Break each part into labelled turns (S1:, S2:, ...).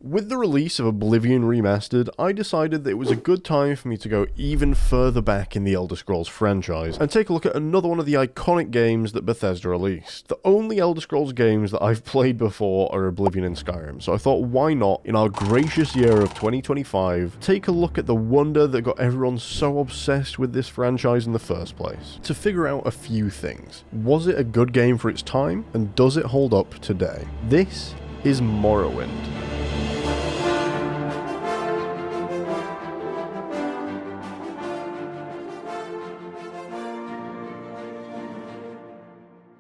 S1: With the release of Oblivion Remastered, I decided that it was a good time for me to go even further back in the Elder Scrolls franchise and take a look at another one of the iconic games that Bethesda released. The only Elder Scrolls games that I've played before are Oblivion and Skyrim, so I thought why not, in our gracious year of 2025, take a look at the wonder that got everyone so obsessed with this franchise in the first place. To figure out a few things. Was it a good game for its time, and does it hold up today? This is Morrowind.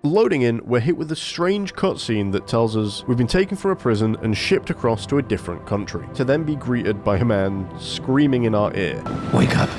S1: Loading in, we're hit with a strange cutscene that tells us we've been taken from a prison and shipped across to a different country, to then be greeted by a man screaming in our ear.
S2: Wake up.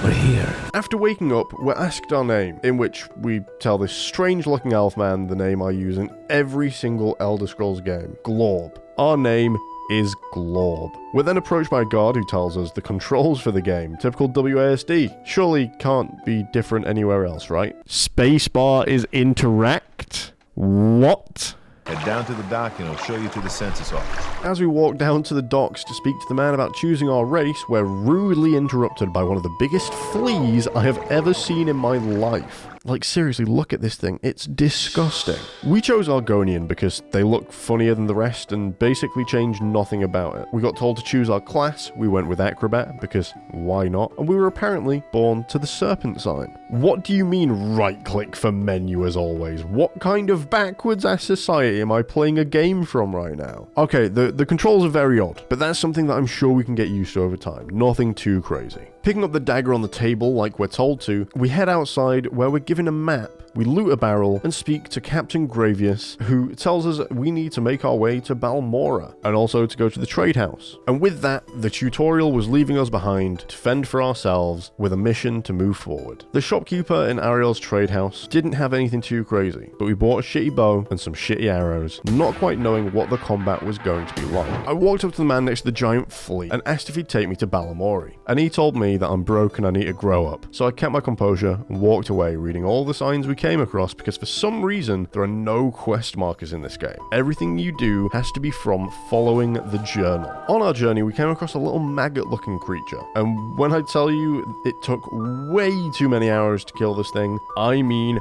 S2: We're here.
S1: After waking up, we're asked our name, in which we tell this strange-looking elf man the name I use in every single Elder Scrolls game, Glorb. Our name is Glorb. We're then approached by a guard who tells us the controls for the game, typical WASD. Surely can't be different anywhere else, right? Spacebar is interact? What?
S3: Head down to the dock and it'll show you to the census office.
S1: As we walk down to the docks to speak to the man about choosing our race, we're rudely interrupted by one of the biggest fleas I have ever seen in my life. Like, seriously, look at this thing. It's disgusting. We chose Argonian because they look funnier than the rest and basically changed nothing about it. We got told to choose our class. We went with Acrobat because why not? And we were apparently born to the serpent sign. What do you mean right-click for menu as always? What kind of backwards-ass society am I playing a game from right now? Okay, the controls are very odd, but that's something that I'm sure we can get used to over time. Nothing too crazy. Picking up the dagger on the table like we're told to, we head outside where we're given a map. We loot a barrel and speak to Captain Gravius, who tells us we need to make our way to Balmora, and also to go to the trade house. And with that, the tutorial was leaving us behind to fend for ourselves with a mission to move forward. The shopkeeper in Ariel's trade house didn't have anything too crazy, but we bought a shitty bow and some shitty arrows, not quite knowing what the combat was going to be like. I walked up to the man next to the giant flea and asked if he'd take me to Balamori, and he told me that I'm broke and I need to grow up. So I kept my composure and walked away reading all the signs we came across, because for some reason there are no quest markers in this game. Everything you do has to be from following the journal. On our journey we came across a little maggot looking creature, and when I tell you it took way too many hours to kill this thing, I mean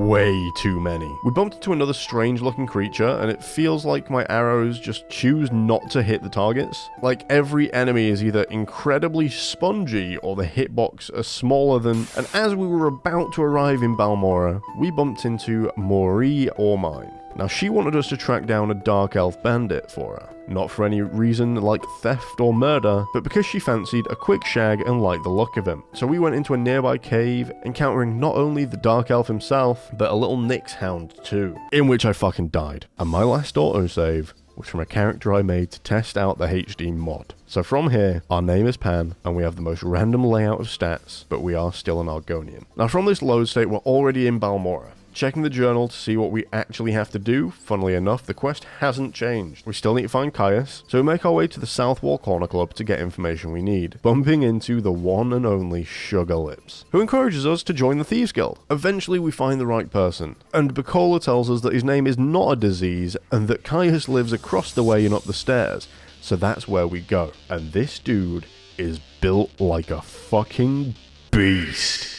S1: way too many. We bumped into another strange looking creature and it feels like my arrows just choose not to hit the targets. Like every enemy is either incredibly spongy or the hitbox are smaller than, and as we were about to arrive in Balmora, we bumped into Mori Ormine. Now she wanted us to track down a dark elf bandit for her. Not for any reason like theft or murder, but because she fancied a quick shag and liked the look of him. So we went into a nearby cave, encountering not only the dark elf himself, but a little Nyx hound too, in which I fucking died. And my last autosave was from a character I made to test out the HD mod. So from here, our name is Pan, and we have the most random layout of stats, but we are still an Argonian. Now from this load state, we're already in Balmora. Checking the journal to see what we actually have to do, funnily enough, the quest hasn't changed. We still need to find Caius, so we make our way to the South Wall Corner Club to get information we need, bumping into the one and only Sugar Lips, who encourages us to join the Thieves Guild. Eventually we find the right person, and Bacola tells us that his name is not a disease, and that Caius lives across the way and up the stairs, so that's where we go. And this dude is built like a fucking beast.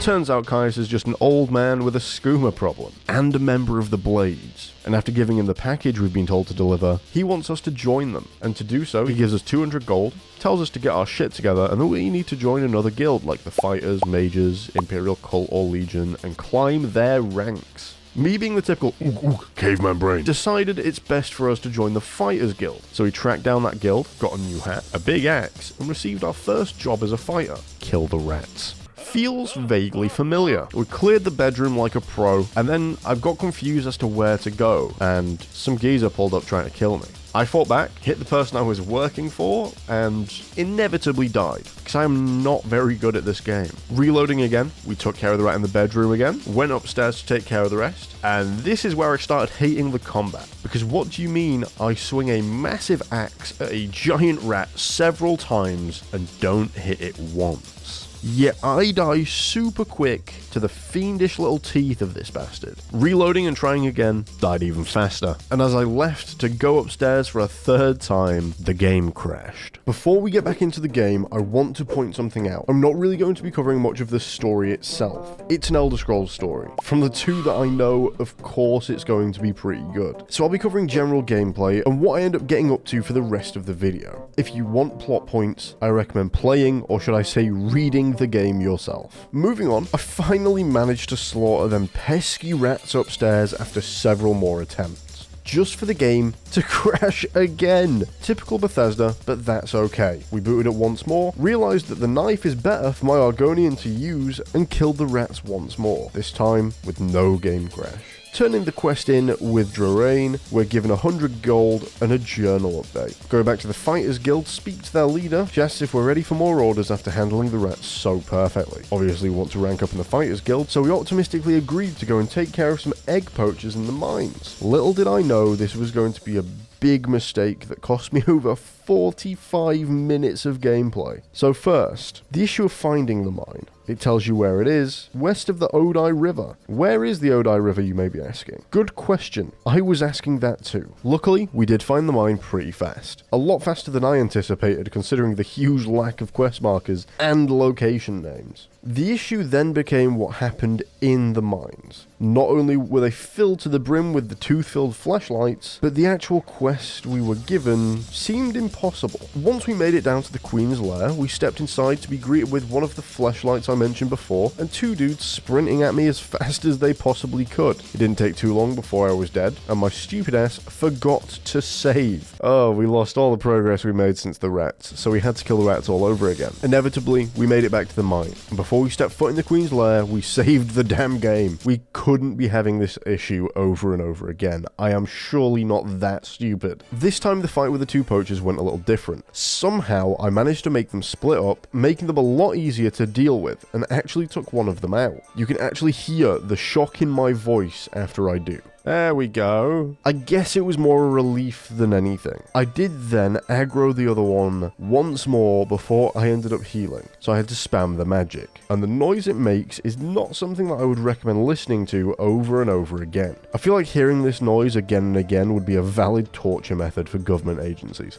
S1: Turns out Caius is just an old man with a skooma problem, and a member of the Blades. And after giving him the package we've been told to deliver, he wants us to join them. And to do so, he gives us 200 gold, tells us to get our shit together, and that we need to join another guild like the Fighters, Mages, Imperial Cult or Legion, and climb their ranks. Me being the typical caveman brain, decided it's best for us to join the Fighters Guild. So we tracked down that guild, got a new hat, a big axe, and received our first job as a fighter: kill the rats. Feels vaguely familiar. We cleared the bedroom like a pro, and then I got confused as to where to go, and some geezer pulled up trying to kill me. I fought back, hit the person I was working for, and inevitably died, because I am not very good at this game. Reloading again, we took care of the rat in the bedroom again, went upstairs to take care of the rest, and this is where I started hating the combat. Because what do you mean I swing a massive axe at a giant rat several times and don't hit it once? Yet I die super quick to the fiendish little teeth of this bastard. Reloading and trying again, died even faster. And as I left to go upstairs for a third time, the game crashed. Before we get back into the game, I want to point something out. I'm not really going to be covering much of the story itself. It's an elderscrolls story. From the two that I know, of course it's going to be pretty good. So I'll be covering general gameplay and what I end up getting up to for the rest of the video. If you want plot points, I recommend playing, or should I say reading the game yourself. Moving on, I finally managed to slaughter them pesky rats upstairs after several more attempts, just for the game to crash again. Typical Bethesda, but that's okay. We booted it once more, realized that the knife is better for my Argonian to use, and killed the rats once more, this time with no game crash. Turning the quest in with Dwemer, we're given 100 gold and a journal update. Going back to the Fighters Guild, speak to their leader. She asks if we're ready for more orders after handling the rats so perfectly. Obviously we want to rank up in the Fighters Guild, so we optimistically agreed to go and take care of some egg poachers in the mines. Little did I know this was going to be a big mistake that cost me over 45 minutes of gameplay. So first, the issue of finding the mine. It tells you where it is, west of the Odai River. Where is the Odai River, you may be asking? Good question. I was asking that too. Luckily, we did find the mine pretty fast. A lot faster than I anticipated, considering the huge lack of quest markers and location names. The issue then became what happened in the mines. Not only were they filled to the brim with the tooth-filled flashlights, but the actual quest we were given seemed impossible. Once we made it down to the Queen's lair, we stepped inside to be greeted with one of the flashlights I mentioned before, and two dudes sprinting at me as fast as they possibly could. It didn't take too long before I was dead, and my stupid ass forgot to save. Oh, we lost all the progress we made since the rats, so we had to kill the rats all over again. Inevitably, we made it back to the mine, and before we stepped foot in the Queen's lair, we saved the damn game. We couldn't be having this issue over and over again. I am surely not that stupid. This time the fight with the two poachers went a little different. Somehow I managed to make them split up, making them a lot easier to deal with, and actually took one of them out. You can actually hear the shock in my voice after I do. There we go. I guess it was more a relief than anything. I did then aggro the other one once more before I ended up healing, so I had to spam the magic. And the noise it makes is not something that I would recommend listening to over and over again. I feel like hearing this noise again and again would be a valid torture method for government agencies.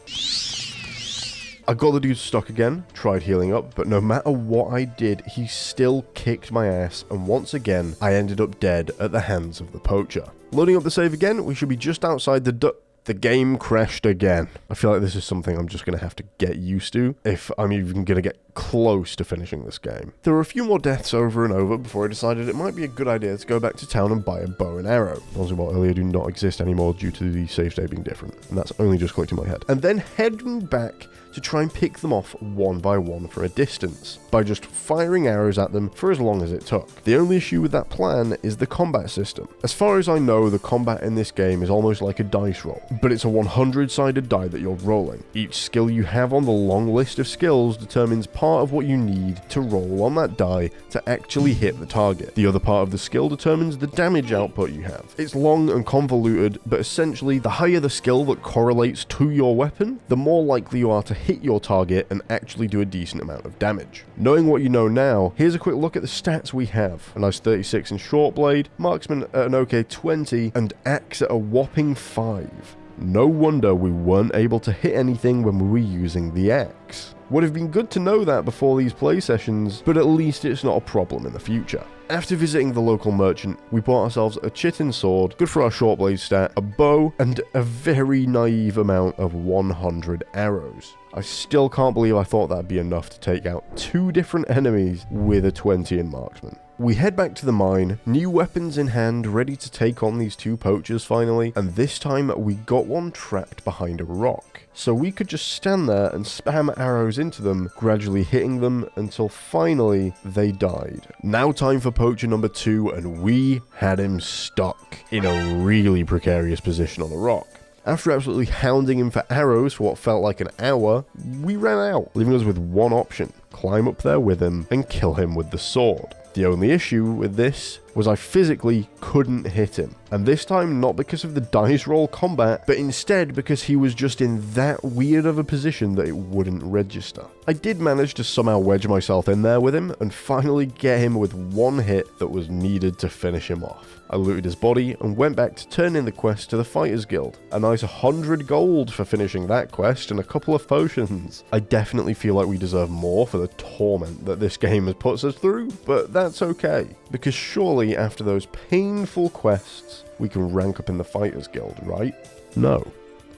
S1: I got the dude stuck again, tried healing up, but no matter what I did, he still kicked my ass, and once again, I ended up dead at the hands of the poacher. Loading up the save again, we should be just outside the game crashed again. I feel like this is something I'm just going to have to get used to if I'm even going to get close to finishing this game. There were a few more deaths over and over before I decided it might be a good idea to go back to town and buy a bow and arrow. Ones we bought earlier do not exist anymore due to the save state being different, and that's only just clicked in my head. And then heading back to try and pick them off one by one from a distance, by just firing arrows at them for as long as it took. The only issue with that plan is the combat system. As far as I know, the combat in this game is almost like a dice roll, but it's a 100-sided die that you're rolling. Each skill you have on the long list of skills determines part of what you need to roll on that die to actually hit the target. The other part of the skill determines the damage output you have. It's long and convoluted, but essentially the higher the skill that correlates to your weapon, the more likely you are to hit your target and actually do a decent amount of damage. Knowing what you know now, here's a quick look at the stats we have. A nice 36 in short blade, marksman at an okay 20, and axe at a whopping 5. No wonder we weren't able to hit anything when we were using the axe. Would have been good to know that before these play sessions, but at least it's not a problem in the future. After visiting the local merchant, we bought ourselves a chitin sword, good for our short blade stat, a bow, and a very naive amount of 100 arrows. I still can't believe I thought that'd be enough to take out 2 different enemies with a 20 in marksman. We head back to the mine, new weapons in hand, ready to take on these 2 poachers finally, and this time we got one trapped behind a rock. So we could just stand there and spam arrows into them, gradually hitting them until finally they died. Now time for poacher number 2, and we had him stuck in a really precarious position on a rock. After absolutely hounding him for arrows for what felt like an hour, we ran out, leaving us with one option: climb up there with him and kill him with the sword. The only issue with this was I physically couldn't hit him. And this time not because of the dice roll combat, but instead because he was just in that weird of a position that it wouldn't register. I did manage to somehow wedge myself in there with him and finally get him with one hit that was needed to finish him off. I looted his body and went back to turn in the quest to the Fighters Guild. A nice 100 gold for finishing that quest and a couple of potions. I definitely feel like we deserve more for the torment that this game has put us through, but that's okay, because surely after those painful quests, we can rank up in the Fighters Guild, right? No,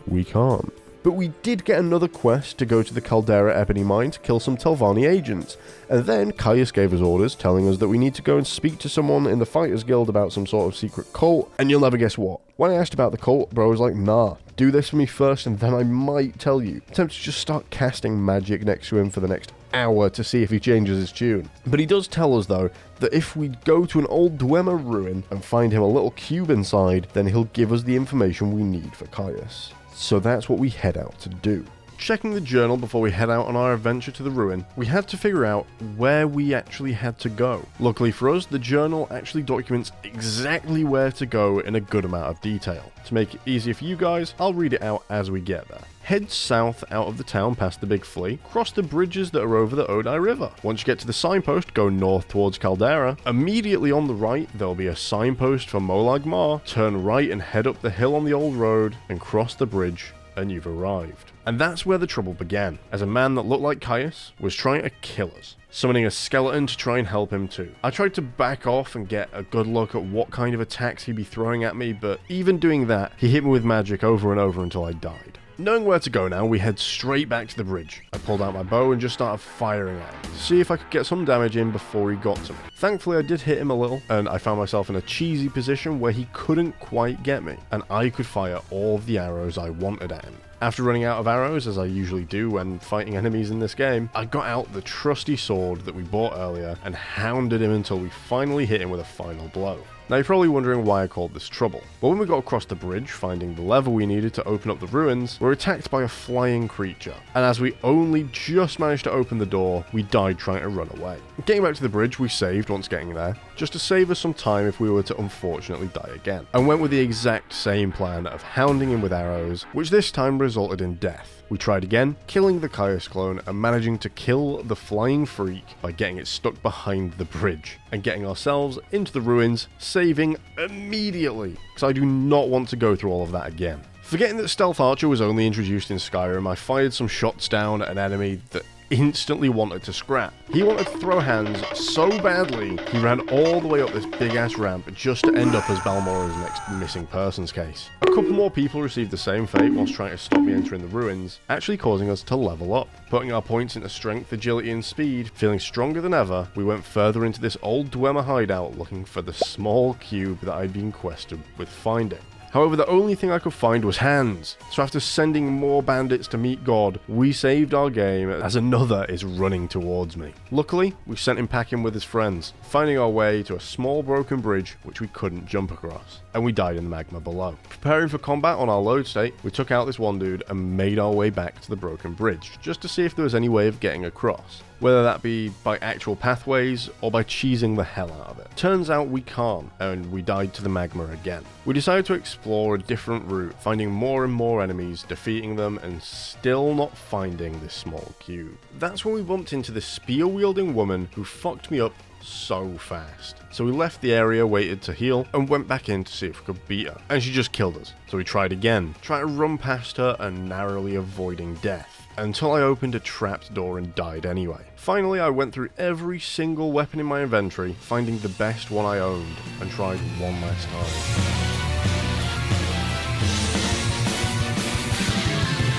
S1: we can't. But we did get another quest to go to the Caldera Ebony Mine to kill some Telvanni agents, and then Caius gave us orders telling us that we need to go and speak to someone in the Fighters Guild about some sort of secret cult, and you'll never guess what. When I asked about the cult, bro was like, nah, do this for me first and then I might tell you. I'm tempted to just start casting magic next to him for the next hour to see if he changes his tune. But he does tell us though, that if we go to an old Dwemer ruin and find him a little cube inside, then he'll give us the information we need for Caius. So that's what we head out to do. Checking the journal before we head out on our adventure to the ruin, we had to figure out where we actually had to go. Luckily for us, the journal actually documents exactly where to go in a good amount of detail. To make it easier for you guys, I'll read it out as we get there. Head south out of the town past the Big Flea, cross the bridges that are over the Odai River. Once you get to the signpost, go north towards Caldera. Immediately on the right, there'll be a signpost for Molag Mar. Turn right and head up the hill on the old road and cross the bridge, and you've arrived. And that's where the trouble began, as a man that looked like Caius was trying to kill us, summoning a skeleton to try and help him too. I tried to back off and get a good look at what kind of attacks he'd be throwing at me, but even doing that, he hit me with magic over and over until I died. Knowing where to go now, we head straight back to the bridge. I pulled out my bow and just started firing at him, to see if I could get some damage in before he got to me. Thankfully I did hit him a little, and I found myself in a cheesy position where he couldn't quite get me, and I could fire all of the arrows I wanted at him. After running out of arrows, as I usually do when fighting enemies in this game, I got out the trusty sword that we bought earlier and hounded him until we finally hit him with a final blow. Now you're probably wondering why I called this trouble. Well, when we got across the bridge, finding the lever we needed to open up the ruins, we were attacked by a flying creature. And as we only just managed to open the door, we died trying to run away. Getting back to the bridge, we saved once getting there, just to save us some time if we were to unfortunately die again. And went with the exact same plan of hounding him with arrows, which this time resulted in death. We tried again, killing the Caius clone and managing to kill the flying freak by getting it stuck behind the bridge and getting ourselves into the ruins, saving immediately, because I do not want to go through all of that again. Forgetting that Stealth Archer was only introduced in Skyrim, I fired some shots down at an enemy that instantly wanted to scrap. He wanted to throw hands so badly, he ran all the way up this big ass ramp just to end up as Balmora's next missing persons case. A couple more people received the same fate whilst trying to stop me entering the ruins, actually causing us to level up. Putting our points into strength, agility and speed, feeling stronger than ever, we went further into this old Dwemer hideout looking for the small cube that I'd been quested with finding. However, the only thing I could find was hands, so after sending more bandits to meet God, we saved our game as another is running towards me. Luckily, we sent him packing with his friends, finding our way to a small broken bridge which we couldn't jump across, and we died in the magma below. Preparing for combat on our load state, we took out this one dude and made our way back to the broken bridge, just to see if there was any way of getting across. Whether that be by actual pathways or by cheesing the hell out of it. Turns out we can't, and we died to the magma again. We decided to explore a different route, finding more and more enemies, defeating them, and still not finding this small cube. That's when we bumped into this spear-wielding woman who fucked me up so fast. So we left the area, waited to heal, and went back in to see if we could beat her. And she just killed us. So we tried again, trying to run past her and narrowly avoiding death, until I opened a trapped door and died anyway. Finally, I went through every single weapon in my inventory, finding the best one I owned, and tried one last time.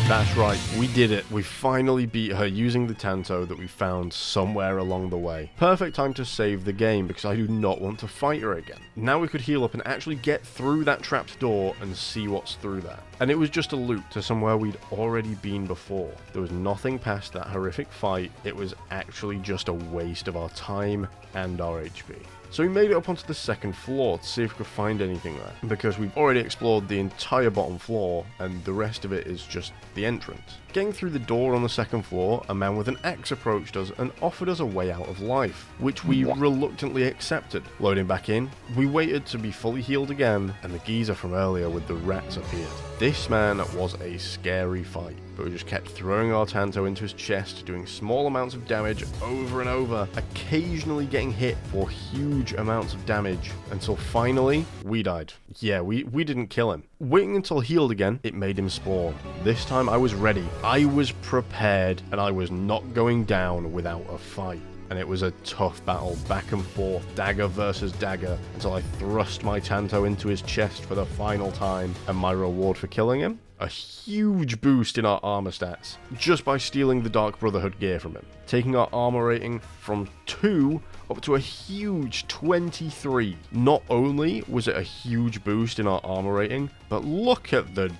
S1: That's right, we did it. We finally beat her using the Tanto that we found somewhere along the way. Perfect time to save the game because I do not want to fight her again. Now we could heal up and actually get through that trapped door and see what's through that. And it was just a loop to somewhere we'd already been before. There was nothing past that horrific fight. It was actually just a waste of our time and our HP. So we made it up onto the second floor to see if we could find anything there, because we've already explored the entire bottom floor and the rest of it is just the entrance. Getting through the door on the second floor, a man with an axe approached us and offered us a way out of life, which we reluctantly accepted. Loading back in, we waited to be fully healed again, and the geezer from earlier with the rats appeared. This man was a scary fight, but we just kept throwing our Tanto into his chest, doing small amounts of damage over and over, occasionally getting hit for huge amounts of damage, until finally, we died. Yeah, we didn't kill him. Waiting until healed again, it made him spawn. This time I was ready, I was prepared, and I was not going down without a fight. And it was a tough battle, back and forth, dagger versus dagger, until I thrust my Tanto into his chest for the final time, and my reward for killing him? A huge boost in our armor stats, just by stealing the Dark Brotherhood gear from him, taking our armor rating from 2 up to a huge 23. Not only was it a huge boost in our armor rating, but look at the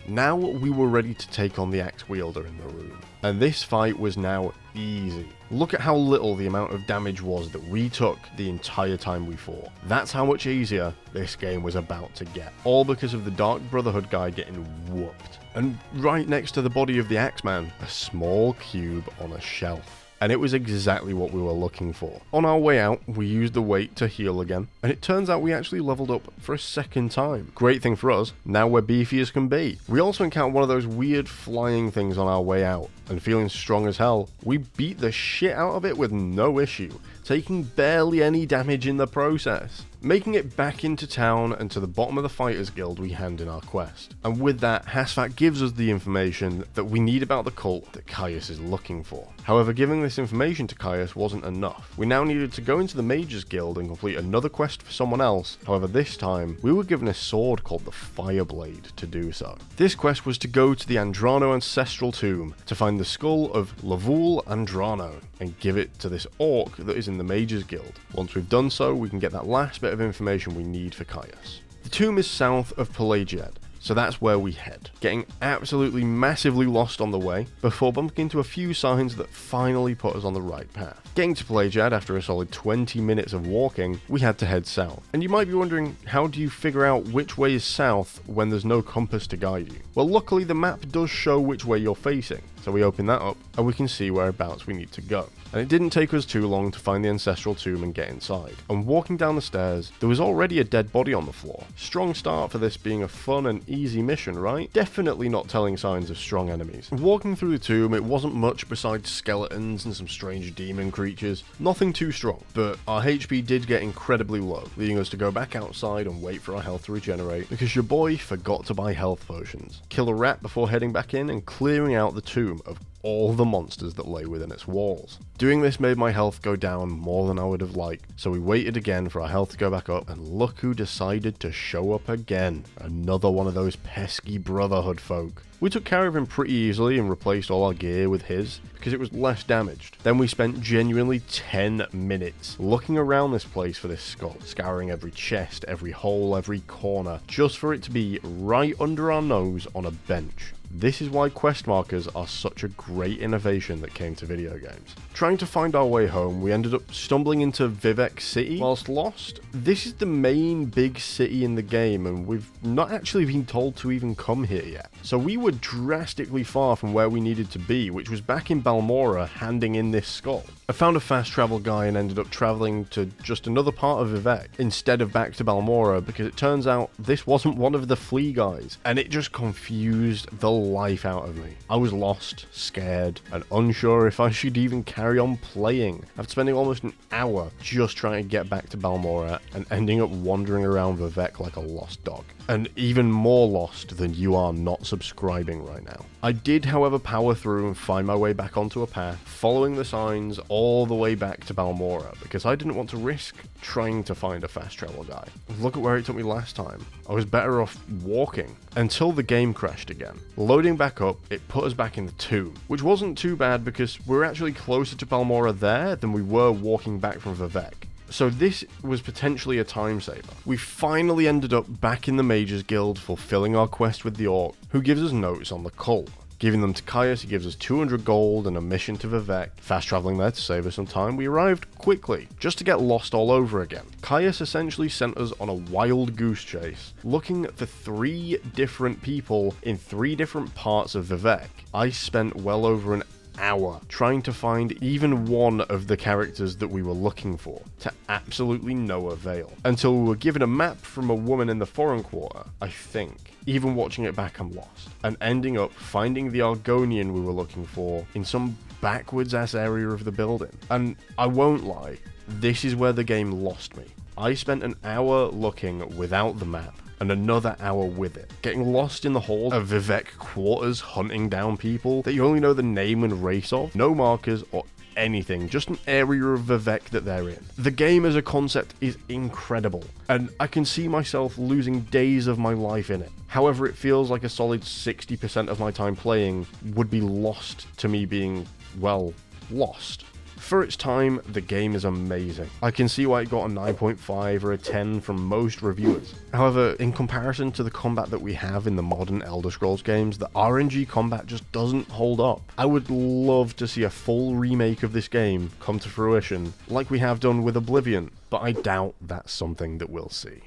S1: Now we were ready to take on the axe wielder in the room, and this fight was now easy. Look at how little the amount of damage was that we took the entire time we fought. That's how much easier this game was about to get, all because of the Dark Brotherhood guy getting whooped. And right next to the body of the Axeman, a small cube on a shelf. And it was exactly what we were looking for. On our way out, we used the weight to heal again, and it turns out we actually leveled up for a second time. Great thing for us, now we're beefy as can be. We also encountered one of those weird flying things on our way out, and feeling strong as hell, we beat the shit out of it with no issue, taking barely any damage in the process. Making it back into town and to the bottom of the Fighters Guild, we hand in our quest. And with that, Hasfat gives us the information that we need about the cult that Caius is looking for. However, giving this information to Caius wasn't enough. We now needed to go into the Mages Guild and complete another quest for someone else. However, this time, we were given a sword called the Fireblade to do so. This quest was to go to the Andrano Ancestral Tomb to find the skull of Lavul Andrano and give it to this orc that is in the Mages Guild. Once we've done so, we can get that last bit of information we need for Caius. The tomb is south of Pelagiad, so that's where we head, getting absolutely massively lost on the way before bumping into a few signs that finally put us on the right path. Getting to Pelagiad after a solid 20 minutes of walking, we had to head south. And you might be wondering, how do you figure out which way is south when there's no compass to guide you? Well, luckily the map does show which way you're facing, so we open that up and we can see whereabouts we need to go. And it didn't take us too long to find the ancestral tomb and get inside. And walking down the stairs, there was already a dead body on the floor. Strong start for this being a fun and easy mission, right? Definitely not telling signs of strong enemies. Walking through the tomb, it wasn't much besides skeletons and some strange demon creatures. Nothing too strong, but our HP did get incredibly low, leading us to go back outside and wait for our health to regenerate, because your boy forgot to buy health potions. Kill a rat before heading back in and clearing out the tomb of all the monsters that lay within its walls. Doing this made my health go down more than I would have liked, so we waited again for our health to go back up, and look who decided to show up again. Another one of those pesky Brotherhood folk. We took care of him pretty easily and replaced all our gear with his, because it was less damaged. Then we spent genuinely 10 minutes looking around this place for this skull, scouring every chest, every hole, every corner, just for it to be right under our nose on a bench. This is why quest markers are such a great innovation that came to video games. Trying to find our way home, we ended up stumbling into Vivec City whilst lost. This is the main big city in the game, and we've not actually been told to even come here yet. So we were drastically far from where we needed to be, which was back in Balmora handing in this skull. I found a fast travel guy and ended up traveling to just another part of Vivec instead of back to Balmora, because it turns out this wasn't one of the flea guys, and it just confused the life out of me. I was lost, scared, and unsure if I should even carry on playing, after spending almost an hour just trying to get back to Balmora and ending up wandering around Vivec like a lost dog. And even more lost than you are not subscribing right now. I did, however, power through and find my way back onto a path, following the signs all the way back to Balmora, because I didn't want to risk trying to find a fast travel guy. Look at where it took me last time. I was better off walking, until the game crashed again. Loading back up, it put us back in the tomb, which wasn't too bad because we were actually closer to Balmora there than we were walking back from Vivec. So this was potentially a time saver. We finally ended up back in the Mages Guild, fulfilling our quest with the orc, who gives us notes on the cult. Giving them to Caius, he gives us 200 gold and a mission to Vivec. Fast traveling there to save us some time, we arrived quickly, just to get lost all over again. Caius essentially sent us on a wild goose chase, looking for 3 different people in 3 different parts of Vivec. I spent well over an hour trying to find even one of the characters that we were looking for, to absolutely no avail. Until we were given a map from a woman in the foreign quarter, I think. Even watching it back, I'm lost. And ending up finding the Argonian we were looking for in some backwards ass area of the building. And I won't lie, this is where the game lost me. I spent an hour looking without the map, and another hour with it, getting lost in the halls of Vivec quarters, hunting down people that you only know the name and race of, no markers or anything, just an area of Vivec that they're in. The game as a concept is incredible, and I can see myself losing days of my life in it. However, it feels like a solid 60% of my time playing would be lost to me being, well, lost. For its time, the game is amazing. I can see why it got a 9.5 or a 10 from most reviewers. However, in comparison to the combat that we have in the modern Elder Scrolls games, the RNG combat just doesn't hold up. I would love to see a full remake of this game come to fruition, like we have done with Oblivion, but I doubt that's something that we'll see.